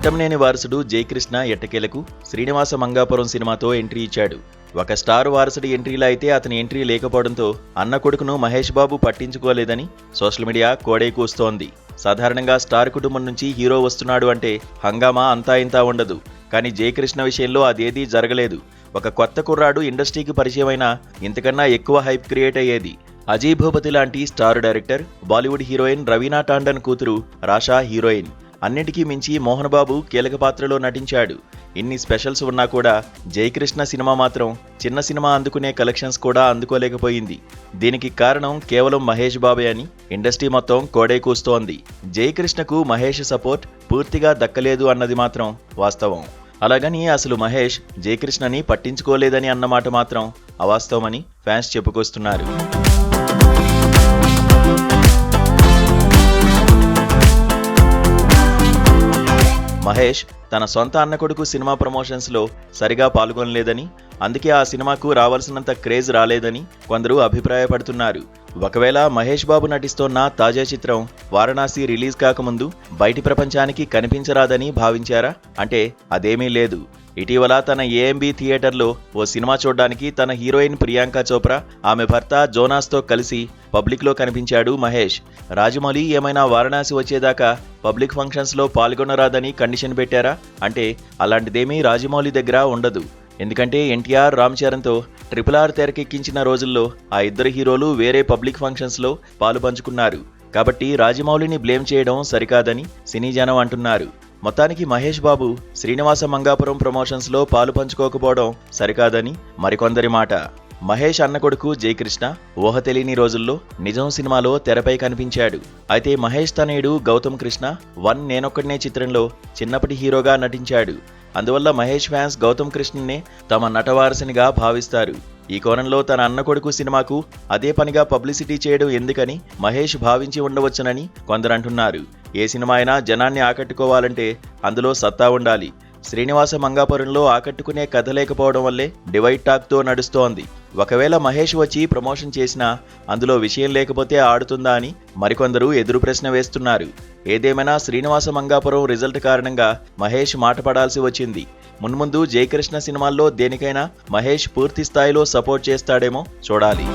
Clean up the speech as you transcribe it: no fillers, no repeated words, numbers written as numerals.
ఘట్టంనేని వారసుడు జయకృష్ణ ఎట్టకేలకు శ్రీనివాస మంగాపురం సినిమాతో ఎంట్రీ ఇచ్చాడు. ఒక స్టార్ వారసుడి ఎంట్రీలా అయితే అతని ఎంట్రీ లేకపోవడంతో అన్న కొడుకును మహేష్ బాబు పట్టించుకోలేదని సోషల్ మీడియా కోడే కూస్తోంది. సాధారణంగా స్టార్ కుటుంబం నుంచి హీరో వస్తున్నాడు అంటే హంగామా అంతా ఇంతా ఉండదు. కానీ జయకృష్ణ విషయంలో అదేదీ జరగలేదు. ఒక కొత్త కుర్రాడు ఇండస్ట్రీకి పరిచయమైనా ఇంతకన్నా ఎక్కువ హైప్ క్రియేట్ అయ్యేది. అజయ్ భూపతి లాంటి star director, Bollywood heroine Raveena Tandon కూతురు రాషా హీరోయిన్. అన్నిటికీ మించి మోహన్ బాబు కీలక పాత్రలో నటించాడు. ఇన్ని స్పెషల్స్ ఉన్నా కూడా జయకృష్ణ సినిమా మాత్రం చిన్న సినిమా అందుకునే కలెక్షన్స్ కూడా అందుకోలేకపోయింది. దీనికి కారణం కేవలం మహేష్ బాబే అని ఇండస్ట్రీ మొత్తం కోడే కూస్తోంది. జయకృష్ణకు మహేష్ సపోర్ట్ పూర్తిగా దక్కలేదు అన్నది మాత్రం వాస్తవం. అలాగని అసలు మహేష్ జయకృష్ణని పట్టించుకోలేదని అన్నమాట మాత్రం అవాస్తవమని ఫ్యాన్స్ చెప్పుకొస్తున్నారు. మహేష్ తన సొంత అన్న కొడుకు సినిమా ప్రమోషన్స్లో సరిగా పాల్గొనలేదని, అందుకే ఆ సినిమాకు రావాల్సినంత క్రేజ్ రాలేదని కొందరు అభిప్రాయపడుతున్నారు. ఒకవేళ మహేష్ బాబు నటిస్తోన్న తాజా చిత్రం వారణాసి రిలీజ్ కాకముందు బయటి ప్రపంచానికి కనిపించరాదని భావించారా అంటే అదేమీ లేదు. ఇటీవల తన ఏఎంబీ థియేటర్లో ఓ సినిమా చూడ్డానికి తన హీరోయిన్ ప్రియాంక చోప్రా, ఆమె భర్త జోనాస్తో కలిసి పబ్లిక్లో కనిపించాడు మహేష్. రాజమౌళి ఏమైనా వారణాసి వచ్చేదాకా పబ్లిక్ ఫంక్షన్స్లో పాల్గొనరాదని కండిషన్ పెట్టారా అంటే అలాంటిదేమీ రాజమౌళి దగ్గర ఉండదు. ఎందుకంటే ఎన్టీఆర్, రామ్ చరణ్తో RRR తెరకెక్కించిన రోజుల్లో ఆ ఇద్దరు హీరోలు వేరే పబ్లిక్ ఫంక్షన్స్లో పాలు పంచుకున్నారు. కాబట్టి రాజమౌళిని బ్లేమ్ చేయడం సరికాదని సినీ జనం అంటున్నారు. మొత్తానికి మహేష్ బాబు శ్రీనివాస మంగాపురం ప్రమోషన్స్లో పాలు పంచుకోకపోవడం సరికాదని మరికొందరి మాట. మహేష్ అన్న కొడుకు జయకృష్ణ ఊహ తెలియని రోజుల్లో నిజం సినిమాలో తెరపై కనిపించాడు. అయితే మహేష్ తనయుడు గౌతమ్ కృష్ణ వన్ నేనొక్కడినే చిత్రంలో చిన్నప్పటి హీరోగా నటించాడు. అందువల్ల మహేష్ ఫ్యాన్స్ గౌతమ్ కృష్ణనే తమ నటవారసునిగా భావిస్తారు. ఈ కోణంలో తన అన్న కొడుకు సినిమాకు అదే పనిగా పబ్లిసిటీ చేయడం ఎందుకని మహేష్ భావించి ఉండవచ్చునని కొందరు అంటున్నారు. ఏ సినిమా అయినా జనాన్ని ఆకట్టుకోవాలంటే అందులో సత్తా ఉండాలి. శ్రీనివాస మంగాపురంలో ఆకట్టుకునే కథ లేకపోవడం వల్లే డివైడ్ టాక్తో నడుస్తోంది. ఒకవేళ మహేష్ వచ్చి ప్రమోషన్ చేసినా అందులో విషయం లేకపోతే ఆడుతుందా అని మరికొందరు ఎదురు ప్రశ్న వేస్తున్నారు. ఏదేమైనా శ్రీనివాస మంగాపురం రిజల్ట్ కారణంగా మహేష్ మాట పడాల్సి వచ్చింది. మున్ముందు జయకృష్ణ సినిమాల్లో దేనికైనా మహేష్ పూర్తి స్థాయిలో సపోర్ట్ చేస్తాడేమో చూడాలి.